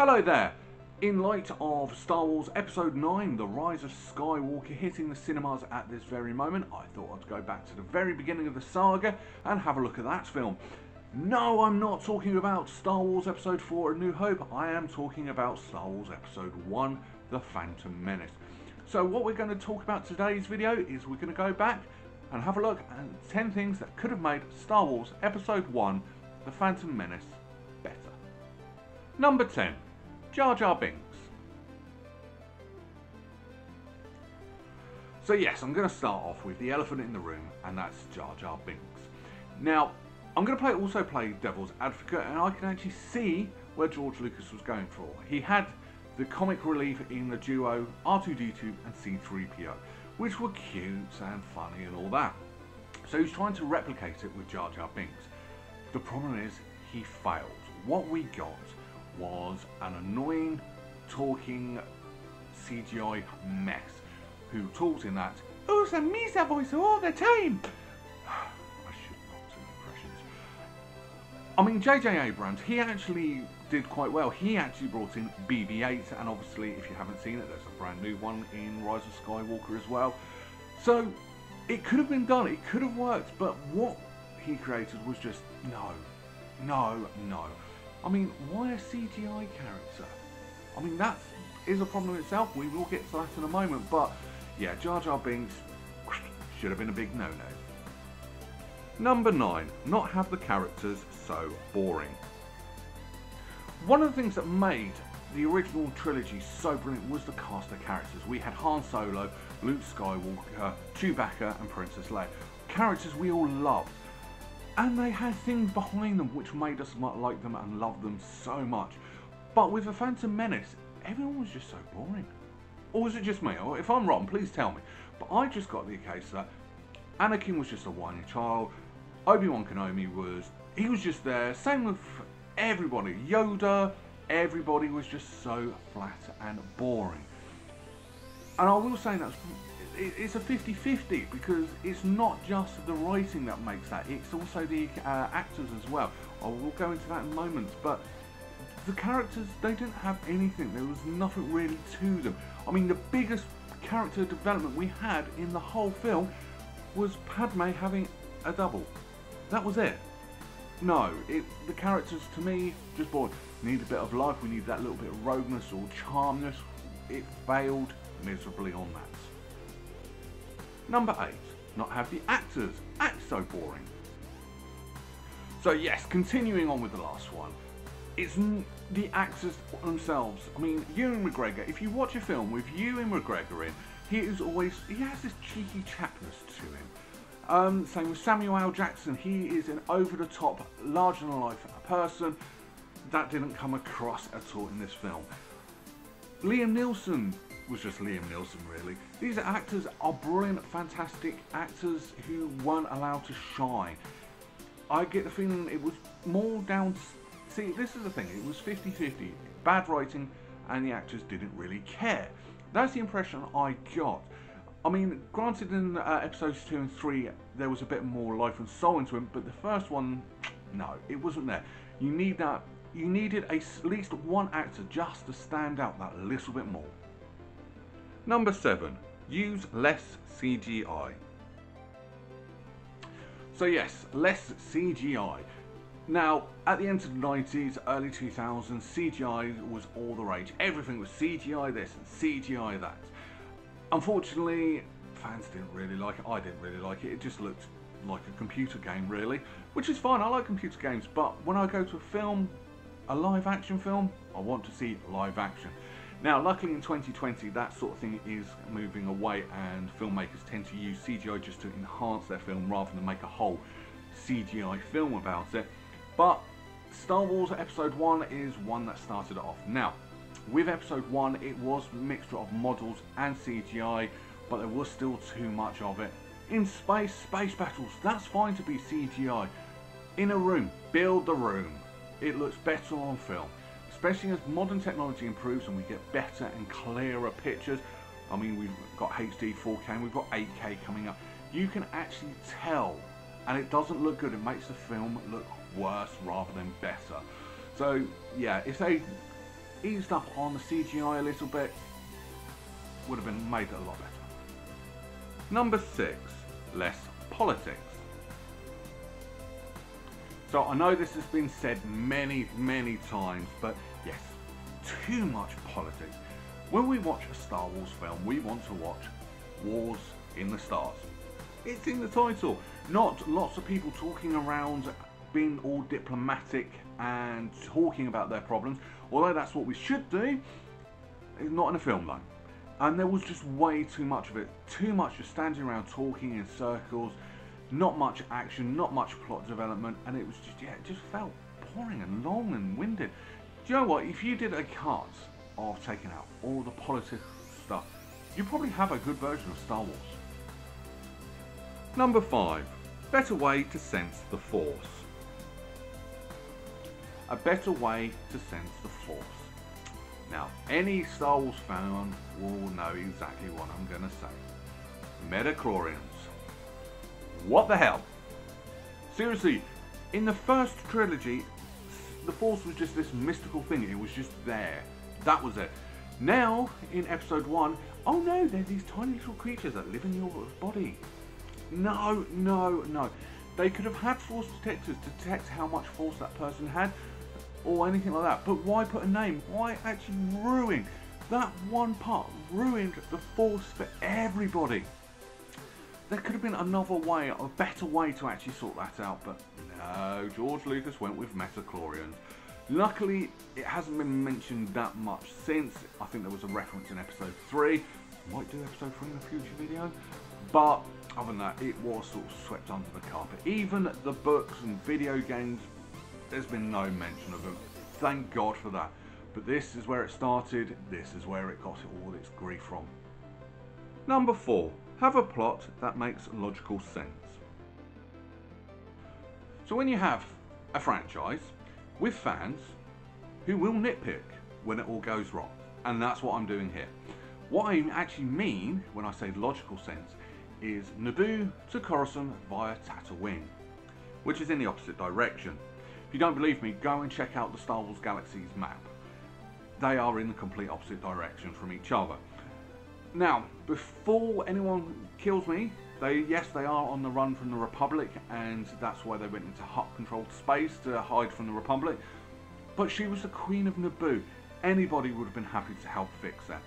Hello there! In light of Star Wars Episode 9, The Rise of Skywalker hitting the cinemas at this very moment, I thought I'd go back to the very beginning of the saga and have a look at that film. No, I'm not talking about Star Wars Episode 4, A New Hope. I am talking about Star Wars Episode 1, The Phantom Menace. So what we're going to talk about today's video is we're going to go back and have a look at 10 things that could have made Star Wars Episode 1, The Phantom Menace better. Number 10. Jar Binks. So yes, I'm going to start off with the elephant in the room, and that's Jar Binks. Now, I'm going to also play devil's advocate, and I can actually see where George Lucas was going for. He had the comic relief in the duo R2-D2 and C-3PO, which were cute and funny and all that. So he's trying to replicate it with Jar Binks. The problem is, he failed. What we got was an annoying talking CGI mess who talked in that awesome Misa voice all the time. I should not do impressions. I mean, J.J. Abrams, he actually did quite well. He actually brought in BB-8, and obviously if you haven't seen it, there's a brand new one in Rise of Skywalker as well. So it could have been done, it could have worked, but what he created was just no. I mean, why a CGI character? I mean, that is a problem in itself. We will get to that in a moment. But yeah, Jar Binks should have been a big no-no. Number 9. Not have the characters so boring. One of the things that made the original trilogy so brilliant was the cast of characters. We had Han Solo, Luke Skywalker, Chewbacca and Princess Leia. Characters we all loved. And they had things behind them which made us like them and love them so much. But with The Phantom Menace, everyone was just so boring. Or was it just me? Or if I'm wrong, please tell me. But I just got the case that Anakin was just a whiny child. Obi-Wan Kenobi was just there. Same with everybody. Yoda, everybody was just so flat and boring. And I will say that it's a 50-50 because it's not just the writing that makes that, it's also the actors as well. I will go into that in moments, but the characters, they didn't have anything. There was nothing really to them. I mean, the biggest character development we had in the whole film was Padme having a double. That was it. No, the characters to me just bored. Need a bit of life, we need that little bit of rogueness or charmness. It failed miserably on that. Number 8. Not have the actors act so boring. So yes, continuing on with the last one, it's the actors themselves. I mean, Ewan McGregor, if you watch a film with Ewan McGregor in, he has this cheeky chapness to him. Same with Samuel L. Jackson, he is an over-the-top, larger-than-life person. That didn't come across at all in this film. Liam Neeson was just Liam Neeson, really. These actors are brilliant, fantastic actors who weren't allowed to shine. I get the feeling it was more down to... See, this is the thing, it was 50-50. Bad writing and the actors didn't really care. That's the impression I got. I mean, granted in episodes 2 and 3 there was a bit more life and soul into him, but the first one, no, it wasn't there. You needed at least one actor just to stand out that little bit more. Number 7. Use less CGI. So yes, less CGI. Now, at the end of the 90s, early 2000s, CGI was all the rage. Everything was CGI this and CGI that. Unfortunately, fans didn't really like it. I didn't really like it. It just looked like a computer game, really. Which is fine, I like computer games, but when I go to a film, a live action film, I want to see live action. Now, luckily in 2020, that sort of thing is moving away and filmmakers tend to use CGI just to enhance their film rather than make a whole CGI film about it. But Star Wars Episode 1 is one that started it off. Now, with Episode 1, it was a mixture of models and CGI, but there was still too much of it. In space battles, that's fine to be CGI. In a room, build the room. It looks better on film. Especially as modern technology improves and we get better and clearer pictures. I mean, we've got HD 4K and we've got 8K coming up. You can actually tell, and it doesn't look good. It makes the film look worse rather than better. So yeah, if they eased up on the CGI a little bit, would have been made it a lot better. Number 6, less politics. So I know this has been said many times, but yes, too much politics. When we watch a Star Wars film, we want to watch Wars in the Stars. It's in the title, not lots of people talking around, being all diplomatic and talking about their problems, although that's what we should do. It's not in a film though. And there was just way too much of it, too much just standing around talking in circles, not much action, not much plot development, and it was just, yeah, it just felt boring and long and winded. Do you know what, if you did a cut of taking out all the politics stuff, you probably have a good version of Star Wars. Number 5, better way to sense the Force. A better way to sense the Force. Now, any Star Wars fan will know exactly what I'm going to say. Midichlorians. What the hell? Seriously, in the first trilogy, the Force was just this mystical thing. It was just there. That was it. Now, in episode 1, oh no, they're these tiny little creatures that live in your body. No. They could have had Force detectors to detect how much Force that person had, or anything like that. But why put a name? Why actually ruin that one part? Ruined the Force for everybody. There could have been another way, a better way to actually sort that out, but no, George Lucas went with midichlorians. Luckily, it hasn't been mentioned that much since. I think there was a reference in episode 3. Might do episode 3 in a future video. But other than that, it was sort of swept under the carpet. Even the books and video games, there's been no mention of them. Thank God for that. But this is where it started. This is where it got all its grief from. Number 4. Have a plot that makes logical sense. So when you have a franchise with fans who will nitpick when it all goes wrong, and that's what I'm doing here. What I actually mean when I say logical sense is Naboo to Coruscant via Tatooine, which is in the opposite direction. If you don't believe me, go and check out the Star Wars Galaxy's map. They are in the complete opposite direction from each other. Now, before anyone kills me, yes, they are on the run from the Republic, and that's why they went into Hutt-controlled space to hide from the Republic. But she was the Queen of Naboo. Anybody would have been happy to help fix that.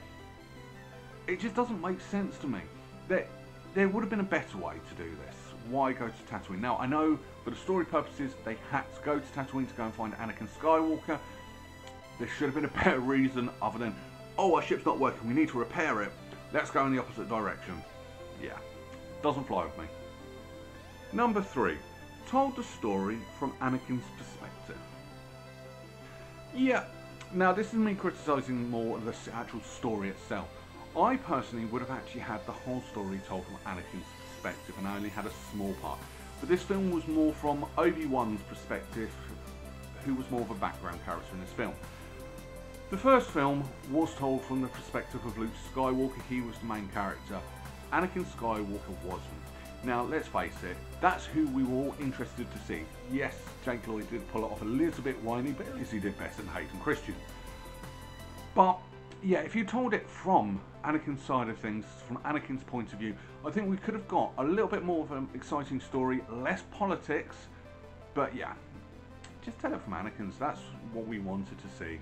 It just doesn't make sense to me. There would have been a better way to do this. Why go to Tatooine? Now, I know for the story purposes, they had to go to Tatooine to go and find Anakin Skywalker. There should have been a better reason other than, oh, our ship's not working, we need to repair it. Let's go in the opposite direction. Yeah, doesn't fly with me. Number 3, told the story from Anakin's perspective. Yeah, now this is me criticising more of the actual story itself. I personally would have actually had the whole story told from Anakin's perspective, and I only had a small part. But this film was more from Obi-Wan's perspective, who was more of a background character in this film. The first film was told from the perspective of Luke Skywalker. He was the main character. Anakin Skywalker wasn't. Now, let's face it, that's who we were all interested to see. Yes, Jake Lloyd did pull it off a little bit whiny, but at least he did better than Hayden Christian. But, yeah, if you told it from Anakin's side of things, from Anakin's point of view, I think we could have got a little bit more of an exciting story, less politics, but yeah, just tell it from Anakin's. That's what we wanted to see.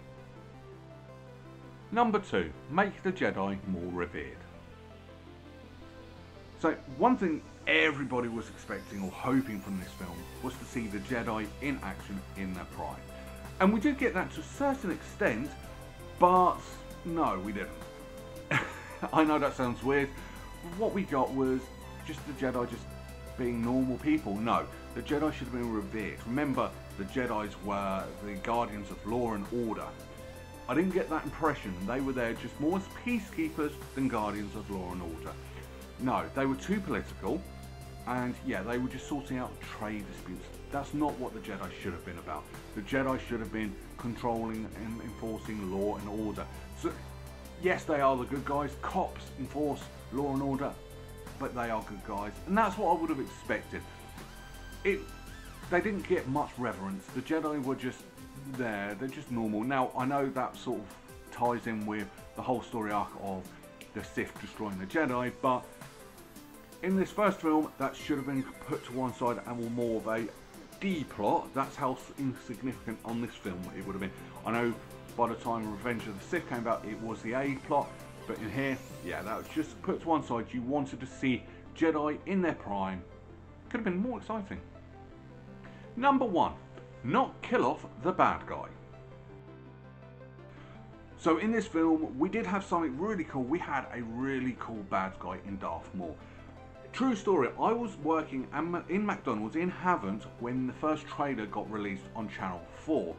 Number 2, make the Jedi more revered. So one thing everybody was expecting or hoping from this film was to see the Jedi in action in their prime. And we did get that to a certain extent, but no, we didn't. I know that sounds weird. What we got was just the Jedi just being normal people. No, the Jedi should have been revered. Remember, the Jedis were the guardians of law and order. I didn't get that impression. They were there just more as peacekeepers than guardians of law and order. No, they were too political, and yeah, they were just sorting out trade disputes. That's not what the Jedi should have been about. The Jedi should have been controlling and enforcing law and order. So, yes, they are the good guys. Cops enforce law and order, but they are good guys, and that's what I would have expected. They didn't get much reverence. The Jedi were just there, they're just normal. Now, I know that sort of ties in with the whole story arc of the Sith destroying the Jedi, but in this first film, that should have been put to one side and were more of a D plot. That's how insignificant on this film it would have been. I know by the time Revenge of the Sith came out, it was the A plot, but in here, yeah, that was just put to one side. You wanted to see Jedi in their prime. Could have been more exciting. Number 1, not kill off the bad guy. So in this film, we did have something really cool. We had a really cool bad guy in Darth Maul. True story, I was working in McDonald's in Havant when the first trailer got released on Channel 4.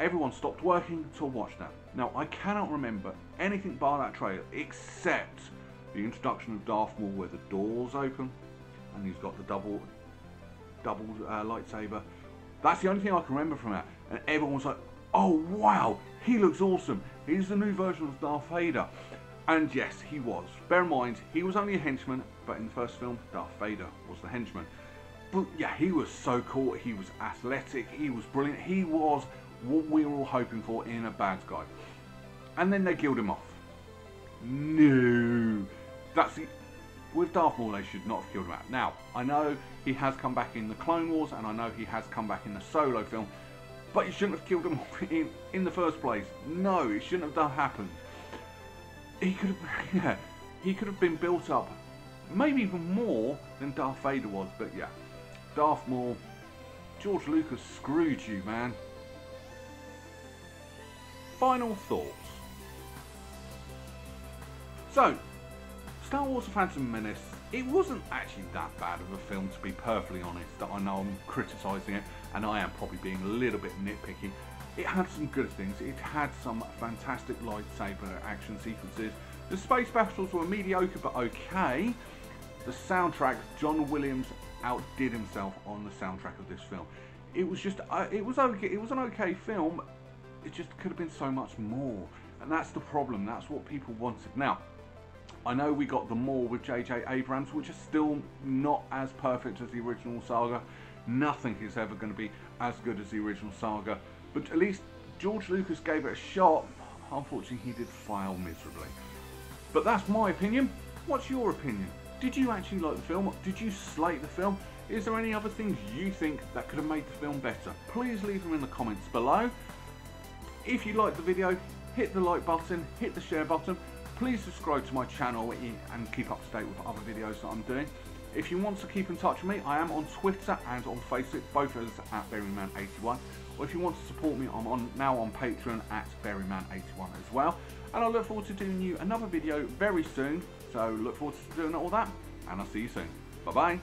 Everyone stopped working to watch that. Now, I cannot remember anything by that trailer except the introduction of Darth Maul where the doors open and he's got the double lightsaber. That's the only thing I can remember from that. And everyone was like, oh wow, he looks awesome. He's the new version of Darth Vader. And yes, he was. Bear in mind, he was only a henchman, but in the first film, Darth Vader was the henchman. But yeah, he was so cool. He was athletic. He was brilliant. He was what we were all hoping for in a bad guy. And then they killed him off. No. With Darth Maul, they should not have killed him out. Now, I know he has come back in the Clone Wars, and I know he has come back in the Solo film, but you shouldn't have killed him off in the first place. No, it shouldn't have happened. He could have, yeah, he could have been built up, maybe even more than Darth Vader was. But yeah, Darth Maul, George Lucas screwed you, man. Final thoughts. So, Star Wars: The Phantom Menace, it wasn't actually that bad of a film, to be perfectly honest. I know I'm criticising it, and I am probably being a little bit nitpicky. It had some good things. It had some fantastic lightsaber action sequences. The space battles were mediocre but okay. The soundtrack, John Williams outdid himself on the soundtrack of this film. It was just, it was okay. It was an okay film. It just could have been so much more, and that's the problem. That's what people wanted. Now, I know we got the more with J.J. Abrams, which is still not as perfect as the original saga. Nothing is ever going to be as good as the original saga. But at least George Lucas gave it a shot. Unfortunately, he did fail miserably. But that's my opinion. What's your opinion? Did you actually like the film? Did you slate the film? Is there any other things you think that could have made the film better? Please leave them in the comments below. If you liked the video, hit the like button, hit the share button. Please subscribe to my channel and keep up to date with other videos that I'm doing. If you want to keep in touch with me, I am on Twitter and on Facebook, both as at Berryman81. Or if you want to support me, I'm now on Patreon at Berryman81 as well. And I look forward to doing you another video very soon. So look forward to doing all that, and I'll see you soon. Bye bye.